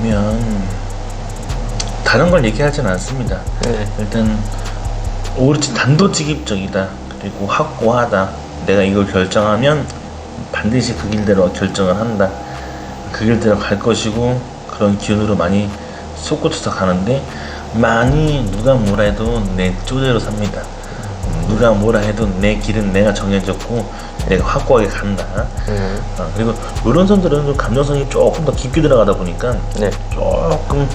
보면 다른 걸 얘기하진 않습니다. 일단 오로지 단도직입적이다. 그리고 확고하다. 내가 이걸 결정하면 반드시 그 길대로 결정을 한다. 그 길대로 갈 것이고 그런 기운으로 많이 솟구쳐서 가는데 많이 누가 뭐라 해도 내 쪼대로 삽니다. 누가 뭐라 해도 내 길은 내가 정해졌고 내가 확고하게 간다. 그리고 이런 선들은 좀 감정성이 조금 더 깊게 들어가다 보니까 조금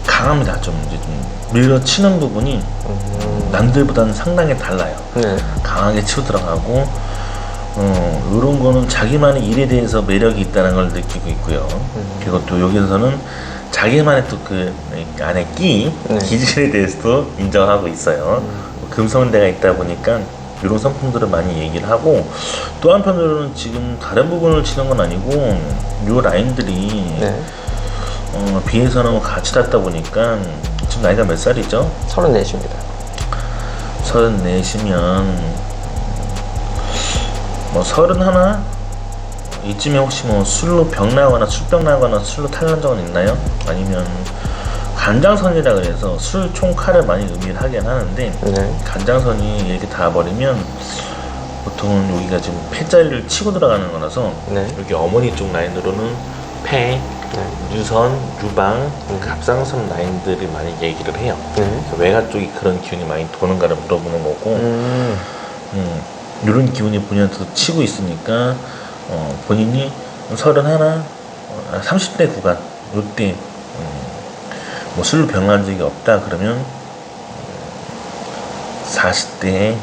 강합니다. 좀 이제 좀 밀어치는 부분이 남들보다는 상당히 달라요. 강하게 치고 들어가고 이런 거는 자기만의 일에 대해서 매력이 있다는 걸 느끼고 있고요. 그리고 또 여기서는 자기만의 또 그 안에 기질에 대해서도 인정하고 있어요. 금성대가 있다 보니까 이런 성품들을 많이 얘기를 하고, 또 한편으로는 지금 다른 부분을 치는 건 아니고 이 라인들이 비해서는 같이 닿다 보니까 지금 나이가 몇 살이죠? 34입니다. 34시면 뭐 31? 이쯤에 혹시 뭐 술로 병 나거나 술병 나거나 술로 탈난 적은 있나요? 아니면 간장선이라 그래서 술 총칼을 많이 의미를 하긴 하는데 간장선이 이렇게 닿아버리면 보통은 여기가 지금 폐자리를 치고 들어가는 거라서 여기 어머니 쪽 라인으로는 폐, 유선, 유방, 갑상선 라인들이 많이 얘기를 해요. 그래서 외가 쪽이 그런 기운이 많이 도는가를 물어보는 거고, 이런 기운이 본인한테도 치고 있으니까 본인이 31, 30대 구간 이때 뭐 술로 병난 적이 없다 그러면 40대에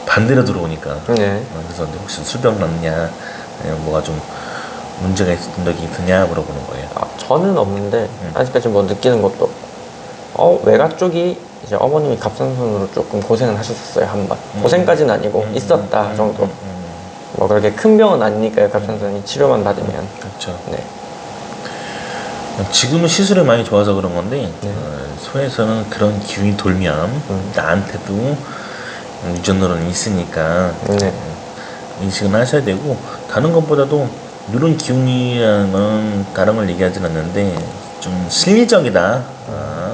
반대로 들어오니까 그래서 혹시 술병 났냐, 뭐가 좀 문제가 있었던 적이 있느냐 물어보는 거예요. 저는 없는데 아직까지 뭐 느끼는 것도 없고, 외가 쪽이 이제 어머님이 갑상선으로 조금 고생을 하셨었어요. 한번 고생까지는 아니고 있었다 정도. 뭐 그렇게 큰 병은 아니니까요. 갑상선이 치료만 받으면. 그렇죠. 지금은 시술이 많이 좋아서 그런 건데 소에서는 그런 기운이 돌면 나한테도 유전으로는 있으니까 인식은 하셔야 되고, 다른 것보다도 이런 기운이라는 건 다른 걸 얘기하진 않는데 좀 실리적이다.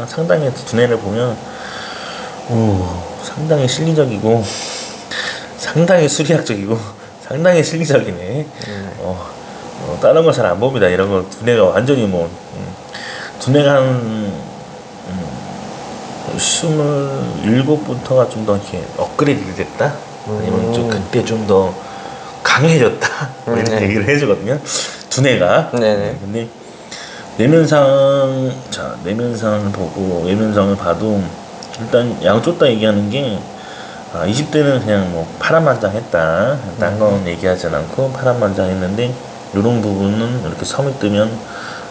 상당히 두뇌를 보면 상당히 실리적이고 상당히 수리학적이고 상당히 실리적이네. 다른 걸 잘 안 봅니다. 이런 거 두뇌가 완전히 두뇌가 한 27부터가 좀 더 이렇게 업그레이드 됐다? 아니면 좀 그때 좀 더 강해졌다? 뭐 이렇게 얘기를 해주거든요. 두뇌가. 근데 내면상을 보고, 내면상을 봐도 일단 양쪽 다 얘기하는 게 20대는 그냥 뭐 파란만장했다. 딴 건 얘기하지 않고 파란만장했는데, 이런 부분은 이렇게 섬이 뜨면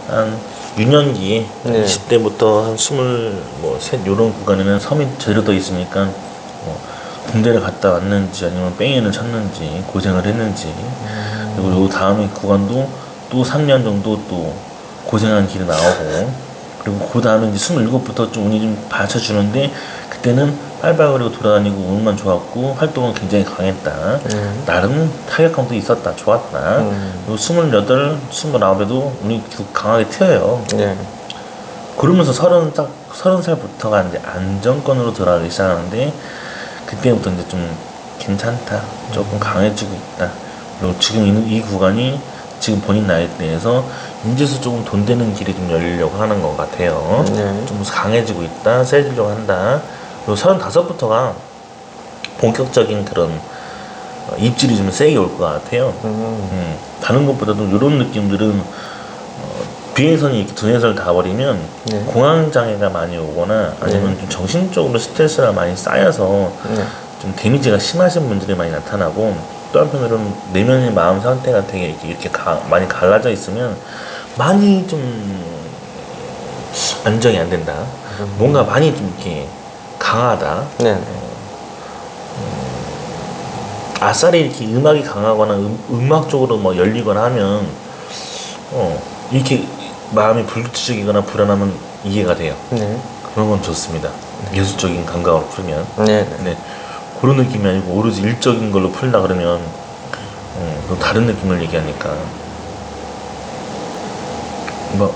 한 유년기에 20대부터 한 23, 이런 구간에는 섬이 제대로 더 있으니까 군대를 갔다 왔는지 아니면 뺑이를 쳤는지 고생을 했는지, 그리고 요 다음에 구간도 또 3년 정도 또 고생한 길이 나오고, 그리고 그 다음에 이제 27부터 좀 운이 좀 받쳐주는데 그때는 빨빨거리고 돌아다니고 운만 좋았고 활동은 굉장히 강했다. 나름 타격감도 있었다. 좋았다. 그리고 28, 29에도 운이 강하게 튀어요. 그러면서 30살부터가 이제 안정권으로 들어가기 시작하는데, 그때부터 이제 좀 괜찮다. 조금 강해지고 있다. 그리고 지금 이 구간이 지금 본인 나이대에서 인제서 조금 돈 되는 길이 좀 열리려고 하는 것 같아요. 좀 강해지고 있다. 세지려고 한다. 그리고 35부터가 본격적인 그런 입질이 좀 세게 올 것 같아요. 다른 것보다도 이런 느낌들은 비행선이 이렇게 두뇌선을 닿아버리면 공황장애가 많이 오거나 아니면 좀 정신적으로 스트레스가 많이 쌓여서 좀 데미지가 심하신 분들이 많이 나타나고, 또 한편으로는 내면의 마음 상태가 되게 이렇게 많이 갈라져 있으면 많이 좀 안정이 안 된다. 뭔가 많이 좀 이렇게 강하다. 아싸리 이렇게 음악이 강하거나 음악적으로 뭐 열리거나 하면 이렇게 마음이 불규칙적이거나 불안하면 이해가 돼요. 그런 건 좋습니다. 예술적인 감각으로 풀면. 그런 느낌이 아니고 오로지 일적인 걸로 풀다 그러면 또 다른 느낌을 얘기하니까 뭐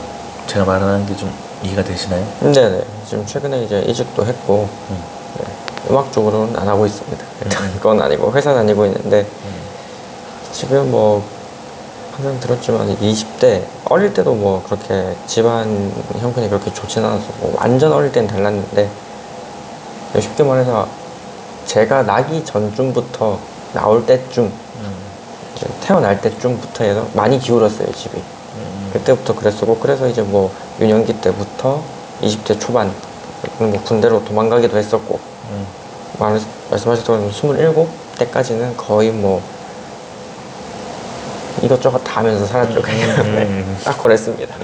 제가 말하는 게 좀 이해가 되시나요? 네네. 지금 최근에 이제 이직도 했고, 네, 음악 쪽으로는 안 하고 있습니다. 일단 그건 아니고, 회사 다니고 있는데, 지금 뭐, 항상 들었지만 20대, 어릴 때도 뭐 그렇게 집안 형편이 그렇게 좋지는 않아서, 뭐 완전 어릴 때는 달랐는데, 쉽게 말해서 제가 나기 전쯤부터 나올 때쯤, 이제 태어날 때쯤부터 해서 많이 기울었어요, 집이. 그때부터 그랬었고, 그래서 이제 뭐 유년기 때부터 20대 초반 뭐 군대로 도망가기도 했었고, 말씀하셨던 27 때까지는 거의 뭐 이것저것 다 하면서 살았죠. 그냥 딱 그랬습니다.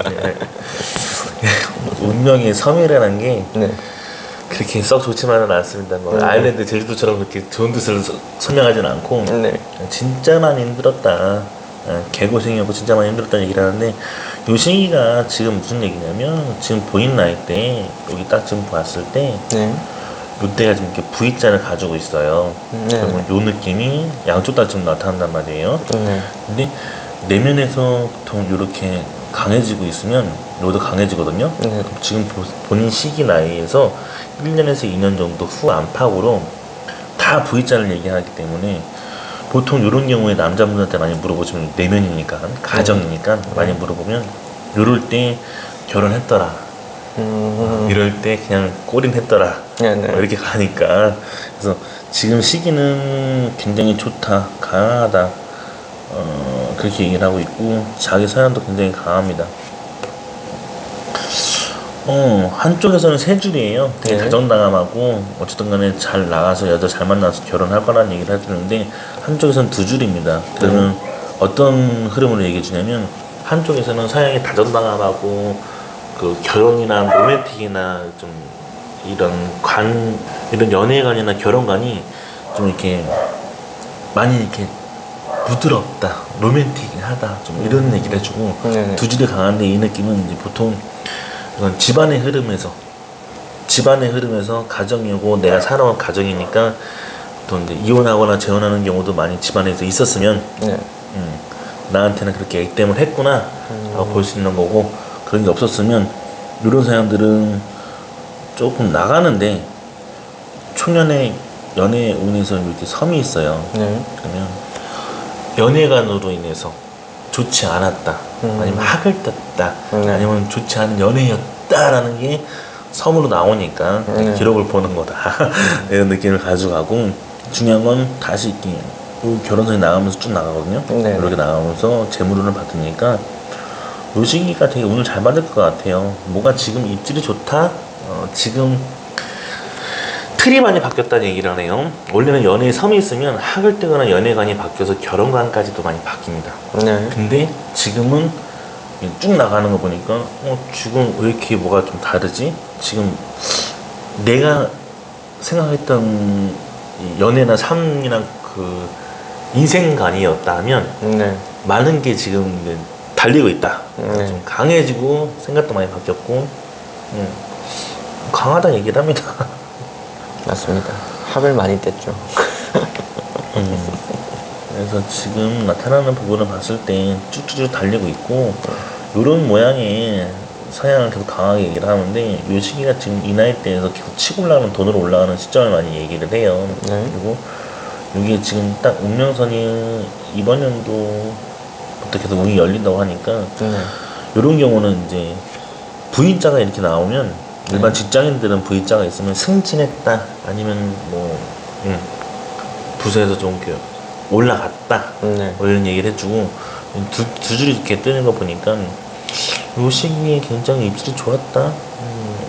운명의 섬이라는 게 네. 그렇게 썩 좋지만은 않습니다. 뭐 아일랜드 제주도처럼 그렇게 좋은 뜻을 설명하진 않고 네. 진짜 많이 힘들었다. 개고생이었고 진짜 많이 힘들었다는 얘기를 하는데 요 시기가 지금 무슨 얘기냐면 지금 본인 나이 때 여기 딱 지금 봤을 때 네. 요때가 지금 이렇게 V자를 가지고 있어요. 네. 그러면 요 느낌이 양쪽 다 지금 나타난단 말이에요. 네. 근데 내면에서 보통 이렇게 강해지고 있으면 요도 강해지거든요. 네. 지금 본인 시기 나이에서 1년에서 2년 정도 후 안팎으로 다 V자를 얘기하기 때문에 보통 이런 경우에 남자분들한테 많이 물어보시면 내면이니까 가정이니까 많이 물어보면 요럴 때 결혼했더라 이럴 때 그냥 꼬린했더라 네네. 이렇게 가니까 그래서 지금 시기는 굉장히 좋다 강하다 그렇게 얘기를 하고 있고 자기 사연도 굉장히 강합니다. 한쪽에서는 세 줄이에요. 되게 네. 다정다감하고 어쨌든 간에 잘 나가서 여자 잘 만나서 결혼할 거라는 얘기를 해주는데 한쪽에서는 두 줄입니다. 그러면 어떤 흐름으로 얘기해 주냐면 한쪽에서는 사양이 다정다감하고 그 결혼이나 로맨틱이나 좀 이런 연애관이나 결혼관이 좀 이렇게 많이 이렇게 부드럽다, 로맨틱하다 좀 이런 얘기를 해주고 네네. 두 줄이 강한데 이 느낌은 이제 보통 이건 집안의 흐름에서 가정이고 내가 살아온 가정이니까 보통 이제 이혼하거나 재혼하는 경우도 많이 집안에서 있었으면 네. 나한테는 그렇게 액땜을 했구나 라고 볼 수 있는 거고 그런 게 없었으면 이런 사람들은 조금 나가는데 초년의 연애 운에서 이렇게 섬이 있어요. 네. 그러면 연애관으로 인해서 좋지 않았다 아니면 학을 떴다 네. 아니면 좋지 않은 연애였다라는 게 섬으로 나오니까 네. 기록을 보는 거다 이런 느낌을 가져가고 중요한 건 다시 이렇게 결혼선이 나가면서 쭉 나가거든요. 네. 이렇게 나가면서 재물운을 받으니까 요 시기가 되게 운을 잘 받을 것 같아요. 뭐가 지금 입질이 좋다 지금 틀이 많이 바뀌었다는 얘기를 하네요. 원래는 연애에 섬이 있으면 학을 뜨거나 연애관이 바뀌어서 결혼관까지도 많이 바뀝니다. 네. 근데 지금은 쭉 나가는 거 보니까 지금 왜 이렇게 뭐가 좀 다르지? 지금 내가 생각했던 이 연애나 삶이나 그 인생관이었다 하면 네. 많은 게 지금 이제 달리고 있다. 네. 좀 강해지고 생각도 많이 바뀌었고 강하다 얘기를 합니다. 맞습니다. 학을 많이 뗐죠. 그래서 지금 나타나는 부분을 봤을 때 쭉쭉쭉 달리고 있고 이런 모양의 성향을 계속 강하게 얘기를 하는데 이 시기가 지금 이 나이대에서 계속 치고 올라가는 돈으로 올라가는 시점을 많이 얘기를 해요. 네. 그리고 이게 지금 딱 운명선이 이번 연도부터 계속 운이 열린다고 하니까 네. 이런 경우는 이제 V자가 이렇게 나오면 일반 직장인들은 V자가 있으면 승진했다 아니면 뭐 부서에서 좀 이렇게 올라갔다 네. 뭐 이런 얘기를 해주고 두 줄이 이렇게 뜨는 거 보니까 요 시기에 굉장히 입질이 좋았다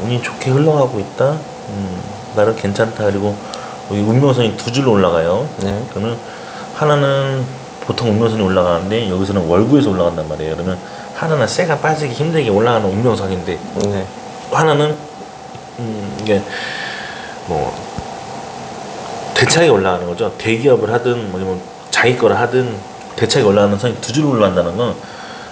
운이 좋게 흘러가고 있다 나름 괜찮다. 그리고 여기 운명선이 두 줄로 올라가요. 네. 그러면 하나는 보통 운명선이 올라가는데 여기서는 월구에서 올라간단 말이에요. 그러면 하나는 쇠가 빠지기 힘들게 올라가는 운명선인데 네. 하나는 이게 뭐 대차게 올라가는 거죠. 대기업을 하든 뭐 자기 거를 하든 대차게 올라가는 선이 두 줄로 올라간다는 건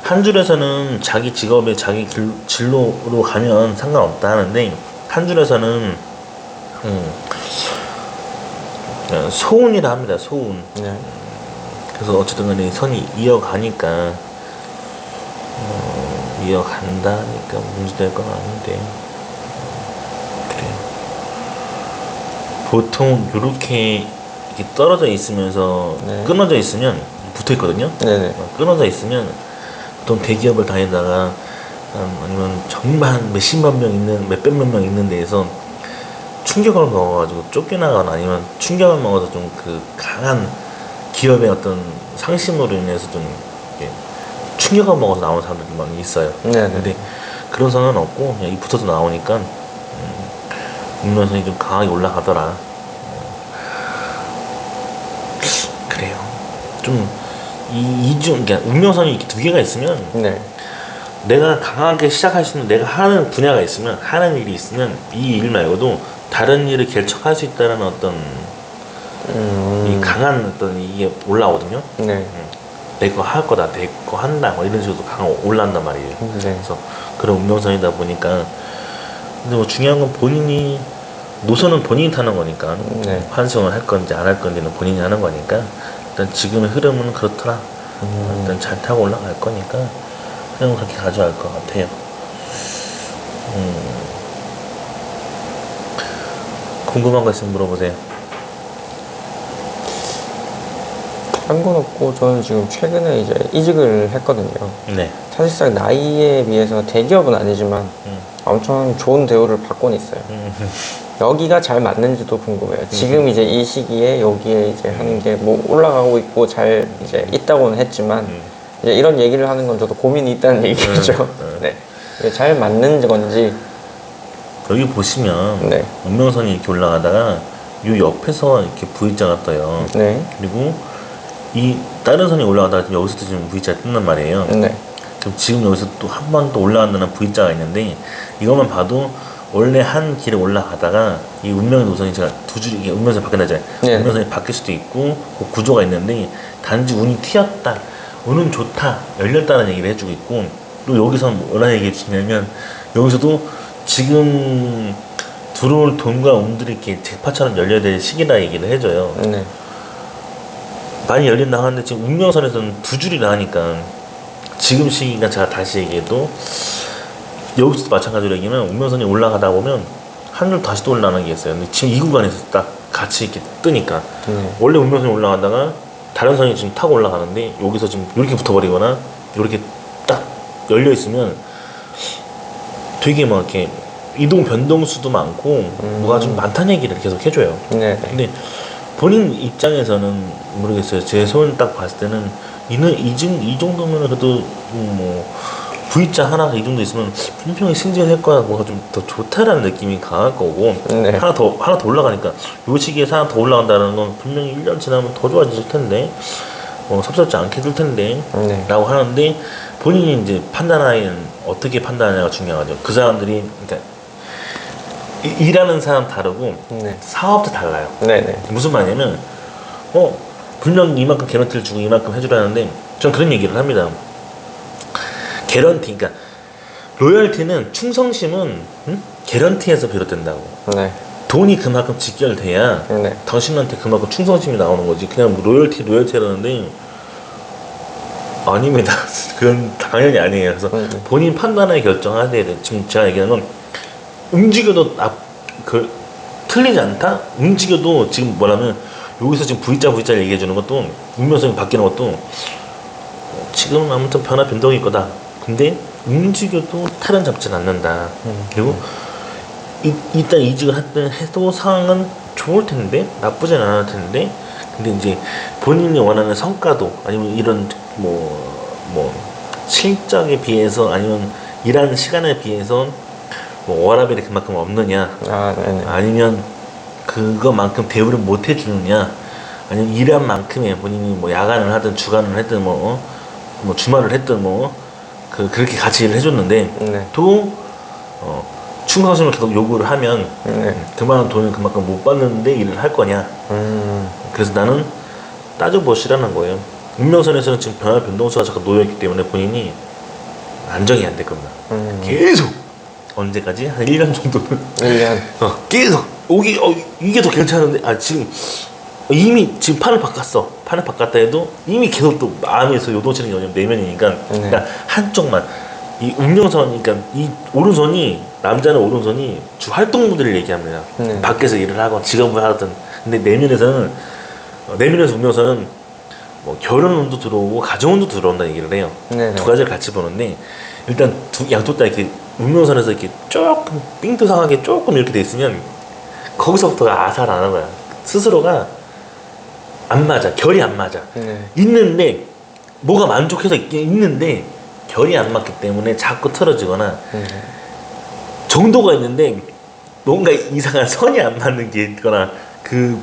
한 줄에서는 자기 직업에 자기 진로로 가면 상관없다 하는데 한 줄에서는 소운이라 합니다. 소운. 네. 그래서 어쨌든 간에 선이 이어가니까 이어간다니까 문제될 건 아닌데. 그래요. 보통 요렇게 이렇게 떨어져 있으면서 네. 끊어져 있으면 붙어 있거든요. 네네. 끊어져 있으면 보통 대기업을 다니다가 아니면 정말 한 몇십만 명 있는 몇백만 명 있는 데에서 충격을 먹어가지고 쫓겨나거나 아니면 충격을 먹어서 좀 그 강한 기업의 어떤 상심으로 인해서 좀 이렇게 충격을 먹어서 나오는 사람들이 많이 있어요. 네네. 근데 그런 상황은 없고 그냥 이 붙어서 나오니까 운명선이 좀 강하게 올라가더라. 그래요. 좀 이중 그러니까 운명선이 이렇게 두 개가 있으면 네. 내가 강하게 시작할 수 있는 내가 하는 분야가 있으면 하는 일이 있으면 이 일 말고도 다른 일을 개척할 수 있다는 어떤 이 강한 어떤 이게 올라오거든요. 네. 내 거 할 거다, 내 거 한다, 뭐 이런 식으로 강하게 올라온단 말이에요. 네. 그래서 그런 운명선이다 보니까 근데 뭐 중요한 건 본인이 노선은 본인이 타는 거니까 네. 환승을 할 건지 안 할 건지는 본인이 하는 거니까 일단 지금의 흐름은 그렇더라. 일단 잘 타고 올라갈 거니까 그냥 그렇게 가져갈 것 같아요. 궁금한 거 있으면 물어보세요. 딴 건 없고 저는 지금 최근에 이제 이직을 했거든요. 네. 사실상 나이에 비해서 대기업은 아니지만 엄청 좋은 대우를 받고는 있어요. 여기가 잘 맞는지도 궁금해요. 지금 이제 이 시기에 여기에 이제 하는 게 뭐 올라가고 있고 잘 이제 있다고는 했지만 이제 이런 얘기를 하는 건 저도 고민이 있다는 얘기죠. 네. 이게 잘 맞는 건지. 여기 보시면 네. 운명선이 이렇게 올라가다가 이 옆에서 이렇게 V자가 떠요. 네. 그리고 이 다른 선이 올라가다가 여기서도 지금 V자가 뜬단 말이에요. 네. 그럼 지금 여기서 또 한 번 또 올라간다는 V자가 있는데 이것만 봐도 원래 한 길에 올라가다가 이 운명의 노선이 제가 두 줄이 이게 운명선이 바뀐다잖아요. 네. 운명선이 바뀔 수도 있고 그 구조가 있는데 단지 운이 튀었다, 운은 좋다, 열렸다는 얘기를 해주고 있고 또 여기서 뭐라 얘기해 주시냐면 여기서도 지금 들어올 돈과 운들이 이렇게 잭팟처럼 열려야 될 시기라 얘기를 해줘요. 네. 많이 열린다고 하는데 지금 운명선에서는 두 줄이 나니까 지금 시기가 제가 다시 얘기해도 여기서도 마찬가지로 얘기하면 운명선이 올라가다 보면 한 줄 다시 또 올라가는 게 있어요. 근데 지금 이 구간에서 딱 같이 이렇게 뜨니까 원래 운명선이 올라가다가 다른 선이 지금 타고 올라가는데 여기서 지금 이렇게 붙어버리거나 이렇게 딱 열려 있으면 되게 막 이렇게 이동 변동수도 많고 뭐가 좀 많다는 얘기를 계속 해줘요. 네. 근데 본인 입장에서는 모르겠어요. 제 손 딱 봤을 때는 이 정도면 그래도 뭐 V자 하나가 이 정도 있으면 분명히 승진할 거야. 뭐가 좀 더 좋다라는 느낌이 강할 거고 네. 하나 더 올라가니까 요 시기에 하나 더 올라간다는 건 분명히 1년 지나면 더 좋아질 텐데 섭섭지 않게 될 텐데 네. 라고 하는데 본인이 이제 판단하기는 어떻게 판단하냐가 중요하죠. 그 사람들이 그러니까 일하는 사람 다르고 네. 사업도 달라요. 네네. 무슨 말이냐면 분명히 이만큼 개런티를 주고 이만큼 해주라는데 전 그런 얘기를 합니다. 개런티, 그러니까 로열티는 충성심은 개런티에서 비롯된다고. 네. 돈이 그만큼 직결돼야 네. 당신한테 그만큼 충성심이 나오는 거지. 그냥 뭐 로열티라는데 아닙니다. 그건 당연히 아니에요. 그래서 본인 판단에 결정하셔야 돼요. 지금 제가 얘기하는 건 움직여도 틀리지 않다? 움직여도 지금 뭐라면 여기서 지금 V자를 얘기해 주는 것도 운명성이 바뀌는 것도 지금은 아무튼 변화 변동이 있 거다. 근데 움직여도 탈은 잡지는 않는다. 그리고 일단 이직을 해도 상황은 좋을 텐데 나쁘진 않을 텐데 근데 이제 본인이 원하는 성과도 아니면 이런 뭐 실적에 비해서 아니면 일하는 시간에 비해서 뭐 워라밸이 그만큼 없느냐 네네. 아니면 그거만큼 대우를 못 해주느냐 아니면 일한 만큼의 본인이 뭐 야간을 하든 주간을 했든 뭐 주말을 했든 그렇게 같이 일을 해줬는데 네. 또 충성심을 계속 요구를 하면 네. 그만한 돈을 그만큼 못 받는데 일을 할 거냐. 그래서 나는 따져보시라는 거예요. 운명선에서는 지금 변화 변동수가 자꾸 놓여있기 때문에 본인이 안정이 안 될 겁니다. 계속 언제까지? 한 1년 정도는 1년. 계속 이게 더 괜찮은데 지금 이미 지금 판을 바꿨다 해도 이미 계속 또 마음에서 요동치는 게 내면이니까 그러니까 한쪽만 이 운명선, 그러니까 이 오른손이, 남자는 오른손이 주 활동부들을 얘기합니다. 밖에서 일을 하건 직업을 하든. 근데 내면에서는 내면에서 운명선은 뭐 결혼운도 들어오고 가정운도 들어온다는 얘기를 해요. 네네. 두 가지를 같이 보는데 일단 양쪽 다 이렇게 운명선에서 이렇게 조금 삥두상하게 조금 이렇게 돼 있으면 거기서부터가 아살하는 거야. 스스로가 안 맞아. 결이 안 맞아. 있는데 뭐가 만족해서 있는데 결이 안 맞기 때문에 자꾸 틀어지거나 정도가 있는데 뭔가 이상한 선이 안 맞는 게 있거나 그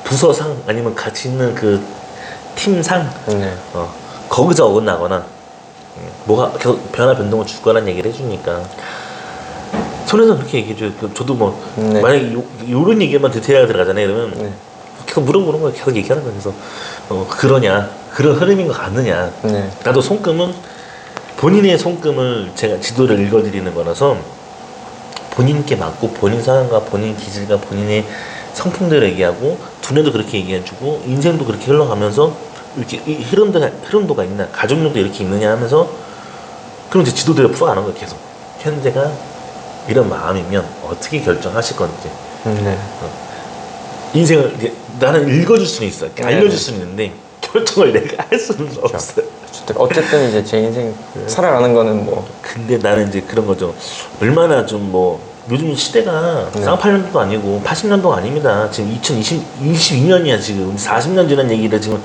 부서상 아니면 같이 있는 그 팀상 거기서 어긋나거나 뭐가 계속 변화 변동을 줄 거란 얘기를 해주니까 손에서 그렇게 얘기해줘요. 저도 뭐 만약에 요런 얘기만 디테일하게 들어가잖아요. 그러면 계속 물어보는 거예요. 계속 얘기하는 거예요. 그래서 그러냐, 그런 흐름인 것 같느냐. 나도 손금은 본인의 손금을 제가 지도를 읽어드리는 거라서 본인께 맞고 본인 상황과 본인 기질과 본인의 성품대로 얘기하고 두뇌도 그렇게 얘기해주고 인생도 그렇게 흘러가면서 이렇게 이 흐름도가 있나, 가족력도 이렇게 있느냐 하면서 그럼 이제 지도대로 풀어가는 거예요. 계속 현재가 이런 마음이면 어떻게 결정하실 건지. 인생을 이제 나는 읽어줄 수는 있어, 알려줄 수는 있는데 결정을 내가 할 수는 없어요. 어쨌든 이제 제 인생 살아가는 거는 뭐. 근데 나는 이제 그런 거죠. 얼마나 좀 뭐 요즘 시대가 쌍팔년도도 아니고 80년도 아닙니다. 지금 2022년이야. 지금 40년 지난 얘기를 지금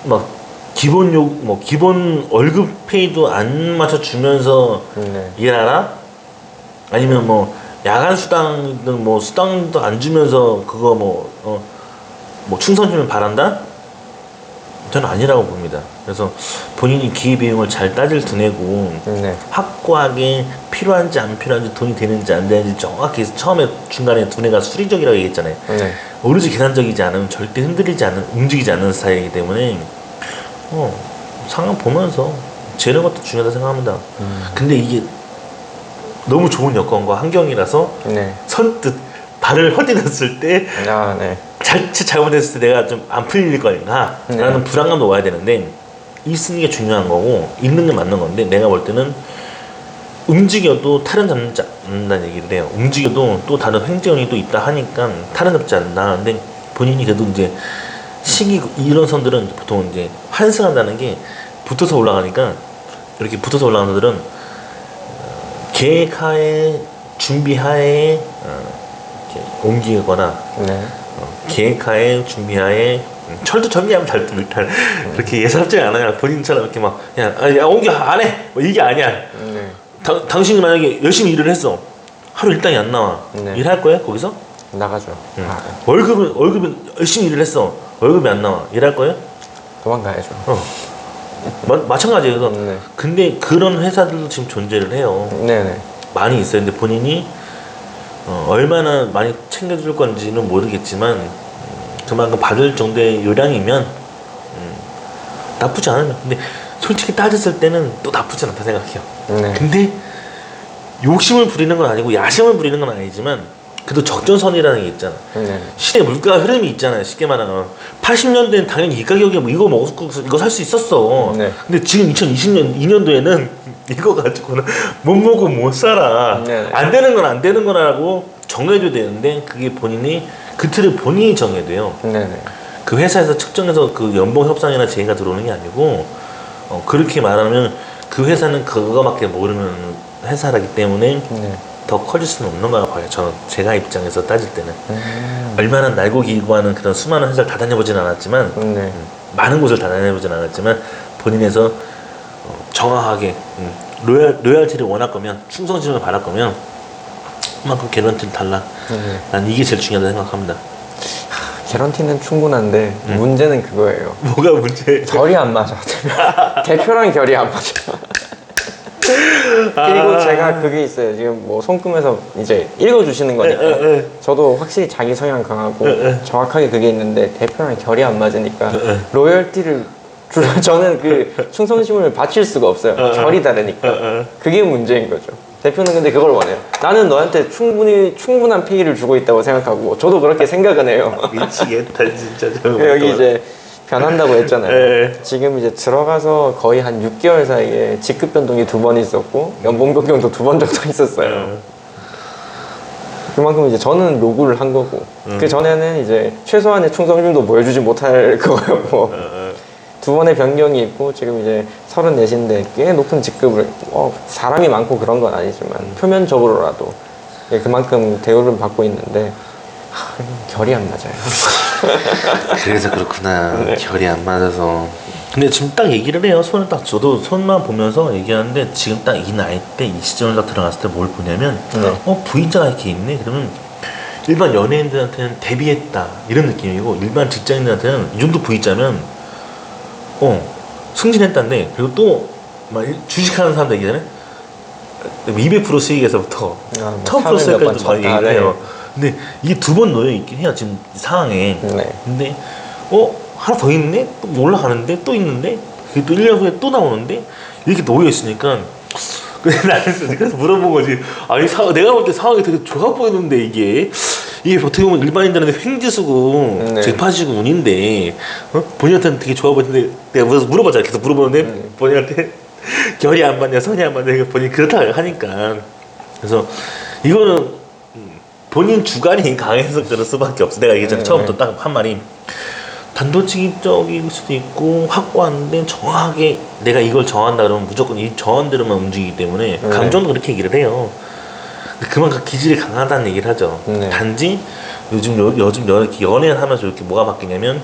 막 기본 월급 페이도 안 맞춰주면서 일하라? 아니면 뭐 야간 수당이든 뭐 수당도 안 주면서 그거 뭐 충성심을 바란다? 저는 아니라고 봅니다. 그래서 본인이 기회비용을 잘 따질 두뇌고 확고하게 필요한지 안 필요한지, 돈이 되는지 안 되는지 정확히 처음에 중간에 두뇌가 수리적이라고 얘기했잖아요. 오로지 계산적이지 않으면 절대 움직이지 않는 스타일이기 때문에 상황 보면서 재는 것도 중요하다 생각합니다. 근데 이게 너무 좋은 여건과 환경이라서 선뜻 발을 헛디뎠을 때 자칫 잘못했을 때 내가 좀 안 풀릴 거니까 라는 불안감도 와야 되는데 이 쓰는 게 중요한 거고 있는 게 맞는 건데, 내가 볼 때는 움직여도 탈은 잡지 않는다는 얘기를 해요. 움직여도 또 다른 횡재원이 또 있다 하니까 탈은 잡지 않는다. 근데 본인이 그래도 이제 이런 선들은 보통 이제 환승한다는 게 붙어서 올라가니까, 이렇게 붙어서 올라가는 선들은 계획하에 준비하에 이렇게 옮기거나 계획하에 준비하에 철도 정리하면 일단 그렇게 예사롭지 않아요. 본인처럼 이렇게 막 그냥 야 옮겨 안 해 뭐 이게 아니야. 당신이 만약에 열심히 일을 했어, 하루 일당이 안 나와, 일할 거야 거기서? 나가죠. 월급은 열심히 일을 했어, 월급이 안 나와, 일할 거야? 도망가야죠. 마찬가지예요. 근데 그런 회사들도 지금 존재를 해요. 많이 있어요. 근데 본인이 얼마나 많이 챙겨줄 건지는 모르겠지만 그만큼 받을 정도의 요량이면 나쁘지 않아요. 근데 솔직히 따졌을 때는 또 나쁘지 않다 생각해요. 근데 욕심을 부리는 건 아니고 야심을 부리는 건 아니지만 그래도 적정선이라는 게 있잖아. 시대 물가 흐름이 있잖아요. 쉽게 말하면 80년대는 당연히 이 가격에 뭐 이거 먹고 이거 살 수 있었어. 근데 지금 2022년도에는 이거 가지고는 못 먹고 못 살아. 안 되는 건 안 되는 거라고 정해줘야 되는데 그게 본인이 그 틀을 본인이 정해야 돼요. 그 회사에서 측정해서 그 연봉 협상이나 제의가 들어오는 게 아니고 그렇게 말하면 그 회사는 그거밖에 모르는 회사라기 때문에 더 커질 수는 없는 거라고 봐요. 저는 제가 입장에서 따질 때는 얼마나 날고 길고 하는 그런 수많은 회사를 다 다녀보진 않았지만 많은 곳을 다 다녀보진 않았지만 본인에서 정확하게 로열티를 원할 거면, 충성심을 바랄 거면 그만큼 개런티를 달라. 난 이게 제일 중요하다고 생각합니다. 개런티는 충분한데 문제는 그거예요. 뭐가 문제예요? 결이 안 맞아. 대표랑 결이 안 맞아. 그리고 제가 그게 있어요. 지금 뭐 손금에서 이제 읽어주시는 거니까 저도 확실히 자기 성향 강하고 정확하게 그게 있는데 대표랑 결이 안 맞으니까 로열티를 저는 그 충성심을 바칠 수가 없어요. 결이 다르니까. 그게 문제인 거죠. 대표는 근데 그걸 원해요. 나는 너한테 충분한 페이를 주고 있다고 생각하고 저도 그렇게 생각은 해요. 미치겠다 진짜. 여기 이제 변한다고 했잖아요. 네. 지금 이제 들어가서 거의 한 6개월 사이에 직급 변동이 2번 있었고 연봉 변경도 2번 정도 있었어요. 그만큼 이제 저는 요구를 한 거고 그 전에는 이제 최소한의 충성심도 보여주지 못할 거였고 2번의 변경이 있고 지금 이제 34인데 꽤 높은 직급을 사람이 많고 그런 건 아니지만 표면적으로라도 그만큼 대우를 받고 있는데 결이 안 맞아요. 그래서 그렇구나. 네. 결이 안 맞아서. 근데 지금 딱 얘기를 해요. 손을 딱 저도 손만 보면서 얘기하는데 지금 딱 이 나이 때 이 시점을 딱 들어갔을 때 뭘 보냐면 V자가 이렇게 있네. 그러면 일반 연예인들한테는 데뷔했다 이런 느낌이고 일반 직장인들한테는 이 정도 V자면 승진했다는데 그리고 또 막 주식하는 사람들 얘기잖아요. 200% 수익에서부터 1000% 수익까지 막 얘기해요. 근데 이게 2번 놓여 있긴 해요. 지금 상황에. 근데 하나 더 있네? 또 올라가는데? 또 있는데? 그게 또 1년 후에 또 나오는데? 이렇게 놓여 있으니까 그래서 물어본 거지. 아니 내가 볼 때 상황이 되게 좋아 보이는데 이게 어떻게 보면 일반인들한테 횡지수고 재파지고 운인데 본인한테는 되게 좋아 보이는데 내가 물어봤잖아. 계속 물어보는데 본인한테 결이 안 맞냐 선이 안 맞냐 본인이 그렇다 하니까 그래서 이거는 본인 주관이 강해서 그럴 수밖에 없어. 내가 얘기했잖아. 처음부터 딱 한 말이 단도직입적일 수도 있고 확고한데 정확하게 내가 이걸 정한다 그러면 무조건 이 정한대로만 움직이기 때문에 감정도 그렇게 얘기를 해요. 그만큼 기질이 강하다는 얘기를 하죠. 단지 요즘 이렇게 연애를 하면서 이렇게 뭐가 바뀌냐면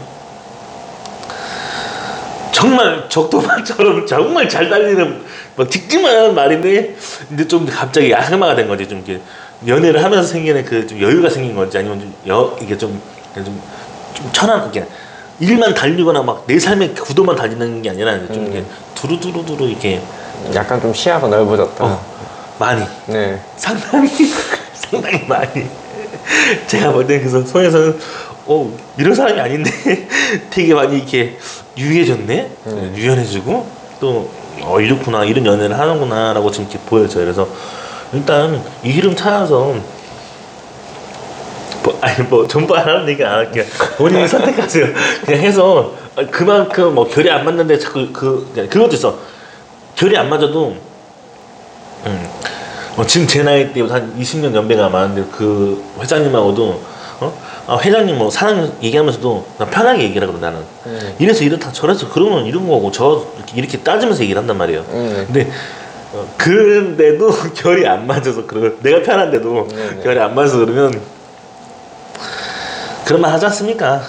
정말 적도마처럼 정말 잘 달리는 막 직진만 하는 말인데 근데 좀 갑자기 악마가 된 거지. 좀 이렇게 연애를 하면서 생기는 그 좀 여유가 생긴 건지 아니면 이게 좀 천한 이게 일만 달리거나 막 내 삶의 구도만 달리는 게 아니라 좀 이렇게 두루두루두루 이렇게 약간 좀 시야가 넓어졌다. 많이. 네. 상당히 많이. 제가 볼 때 그래서 손에서는 이런 사람이 아닌데 되게 많이 이렇게 유해졌네. 유연해지고 또 이렇구나 이런 연애를 하는구나라고 지금 이렇게 보여져요. 그래서 일단 이 흐름 찾아서 전부 안 하는 얘기 안 할게요. 본인이 선택하세요. 그냥 해서 그만큼 결이 안 맞는데 자꾸 그것도 있어. 결이 안 맞아도 지금 제 나이 때보다 한 20년 연배가 많은데 그 회장님하고도 회장님 사람 얘기하면서도 나 편하게 얘기를 하거든 나는. 이래서 이렇다 저래서 그러면 이런 거고 이렇게 따지면서 얘기를 한단 말이에요. 근데 그런데도 결이 안 맞아서 내가 편한데도 결이 안 맞아서 그러면 그런 말 하지 않습니까?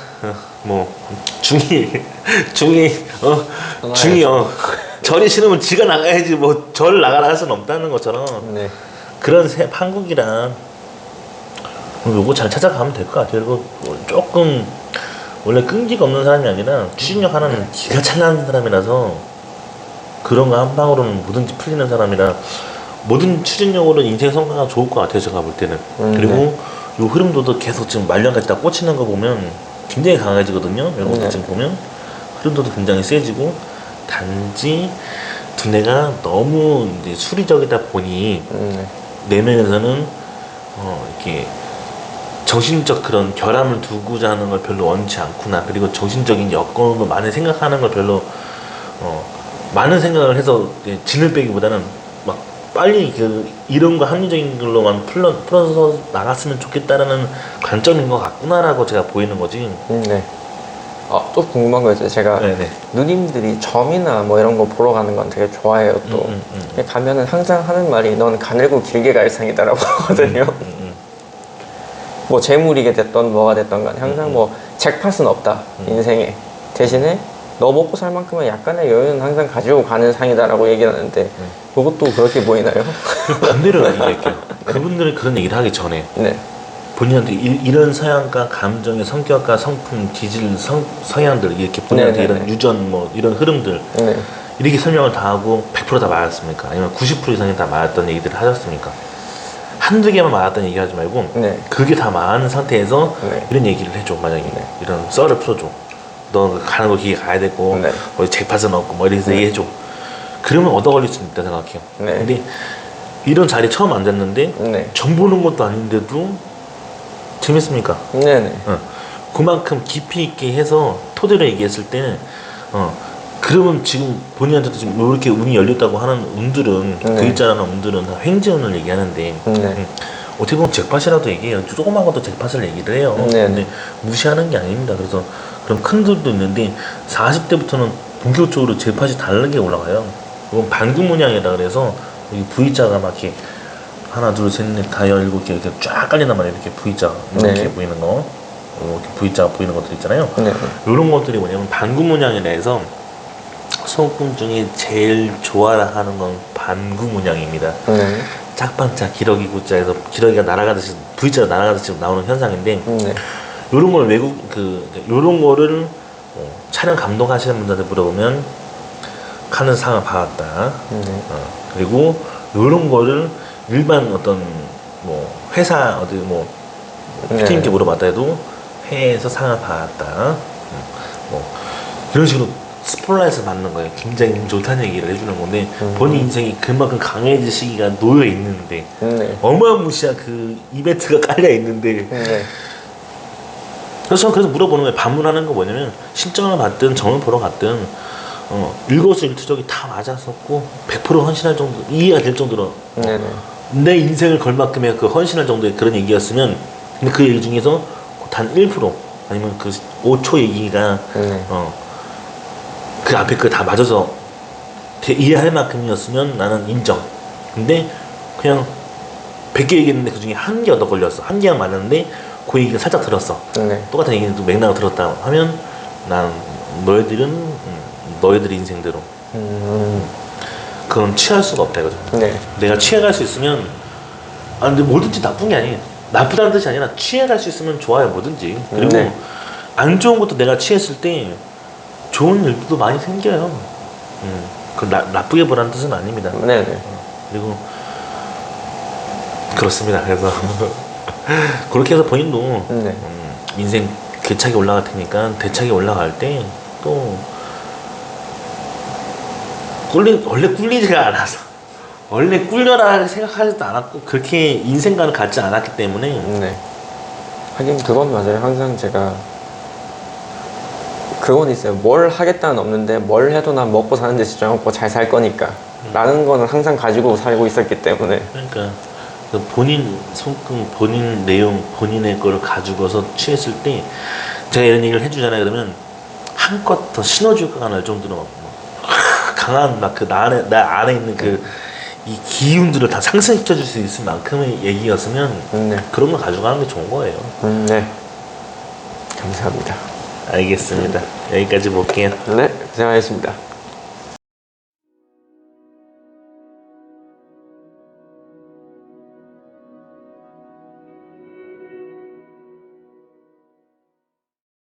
중이 절이 싫으면 지가 나가야지 절 나가라 할 수는 없다는 것처럼 그런 한국이란 요거 잘 찾아가면 될 것 같아요. 그리고 조금 원래 끈기가 없는 사람이 아니라 추진력 하나는 기가 찰나는 사람이라서 그런 거 한 방으로는 뭐든지 풀리는 사람이라 모든 추진력으로 인생 성과가 좋을 것 같아요. 제가 볼 때는. 그리고 요 흐름도 계속 지금 말년까지 다 꽂히는 거 보면 굉장히 강해지거든요. 이런 것도 지금 보면 흐름도 굉장히 세지고 단지 두뇌가 너무 이제 수리적이다 보니 내면에서는 이렇게 정신적 그런 결함을 두고자 하는 걸 별로 원치 않구나. 그리고 정신적인 여건으로 많이 생각하는 걸 별로 많은 생각을 해서 진을 빼기보다는 막 빨리 이런 거 합리적인 걸로만 풀어서 나갔으면 좋겠다라는 관점인 것 같구나라고 제가 보이는 거지. 또 궁금한 거 있어요. 제가 누님들이 점이나 이런 거 보러 가는 건 되게 좋아해요. 또 가면은 항상 하는 말이 넌 가늘고 길게 갈 상이다라고 하거든요. 재물이게 됐던 뭐가 됐던 간에 항상 잭팟은 없다 인생에. 대신에 너 먹고 살 만큼은 약간의 여유는 항상 가지고 가는 상이다라고 얘기를 하는데 그것도 그렇게 보이나요? 반대로 얘기할게요. 그분들은 그런 얘기를 하기 전에 본인한테 이런 서양과 감정의 성격과 성품, 기질, 성향들 이렇게 본인한테 이런 유전 이런 흐름들 이렇게 설명을 다 하고 100% 다 맞았습니까? 아니면 90% 이상이 다 맞았던 얘기들을 하셨습니까? 한두 개만 맞았던 얘기 하지 말고 그게 다 맞는 상태에서 이런 얘기를 해줘. 만약에 이런 썰을 풀어줘. 너 가는 거 길게 가야 되고 잭팟은 없고 이래서 얘기해줘. 그러면 얻어 걸릴 수 있다 생각해요. 근데 이런 자리에 처음 앉았는데 정 보는 것도 아닌데도 재밌습니까? 그만큼 깊이 있게 해서 토대로 얘기했을 때는 그러면 지금 본인한테도 지금 뭐 이렇게 운이 열렸다고 하는 운들은 그 일자라는 운들은 다 횡재운을 얘기하는데 어떻게 보면 잭팟이라도 얘기해요. 조그만 것도 잭팟을 얘기를 해요. 근데 무시하는 게 아닙니다. 그래서 그럼 큰 돈도 있는데 40대부터는 본격적으로 잭팟이 다르게 올라가요. 이건 반구문양이라 그래서 여기 V자가 막 이렇게 하나 둘셋넷 다 17개 이렇게 쫙 깔린단 말이에요. 이렇게 V자 이렇게 보이는 거, 이렇게 V자 보이는 것들 있잖아요. 이런 것들이 뭐냐면 반구문양이라 해서 소금 중에 제일 좋아하는 건 반구문양입니다. 짝반짝 기러기 구자에서 기러기가 날아가듯이 V자가 날아가듯이 나오는 현상인데 요런 걸 요런 거를 촬영 감독하시는 분들한테 물어보면 하는 상을 받았다. 그리고 요런 거를 일반 어떤 뭐 회사 어디 뭐 피디님께 물어봤다 해도 회에서 상을 받았다. 뭐 이런 식으로 스포트라이트를 받는 거예요. 굉장히 좋다는 얘기를 해주는 건데 본인 인생이 그만큼 강해질 시기가 놓여 있는데 어마무시한 그 이벤트가 깔려 있는데 그래서 저는 그래서 물어보는 거예요. 반문하는 거 뭐냐면 실전을 받든 점을 보러 갔든 일거수일투족이 다 맞았었고 100% 헌신할 정도 이해가 될 정도로 내 인생을 걸 만큼의 그 헌신할 정도의 그런 얘기였으면 근데 그 얘기 중에서 단 1% 아니면 그 5초 얘기가 그 앞에 그 다 맞아서 이해할 만큼이었으면 나는 인정. 근데 그냥 100개 얘기했는데 그 중에 한 개 얻어 걸렸어. 한 개가 맞았는데 그 얘기가 살짝 들었어. 똑같은 얘기는 또 맥락을 들었다 하면 난 너희들 인생대로 그건 취할 수가 없다 이거죠. 내가 취해갈 수 있으면 근데 뭐든지 나쁜 게 아니에요. 나쁘다는 뜻이 아니라 취해갈 수 있으면 좋아요 뭐든지. 그리고 안 좋은 것도 내가 취했을 때 좋은 일도 많이 생겨요. 그 나쁘게 보라는 뜻은 아닙니다. 그리고 그렇습니다. 그래서 그렇게 해서 본인도 인생 대차게 올라갈 테니까 대차게 올라갈 때 또 원래 꿀리지가 않아서 원래 꿀려라 생각하지도 않았고 그렇게 인생관을 갖지 않았기 때문에 하긴 그건 맞아요. 항상 제가 그건 있어요. 뭘 하겠다는 없는데 뭘 해도 난 먹고 사는 데 지장 없고 잘 살 거니까 라는 거는 항상 가지고 살고 있었기 때문에 그러니까 그 본인 손금 본인 내용 본인의 걸 가지고서 취했을 때 제가 이런 얘기를 해주잖아요. 그러면 한껏 더 신어줄까 할 정도로 막 강한 막 그 나 안에 있는 그 이 기운들을 다 상승시켜 줄 수 있을 만큼의 얘기였으면 그런 거 가져가는 게 좋은 거예요. 감사합니다. 알겠습니다. 여기까지 볼게요. 고생하셨습니다.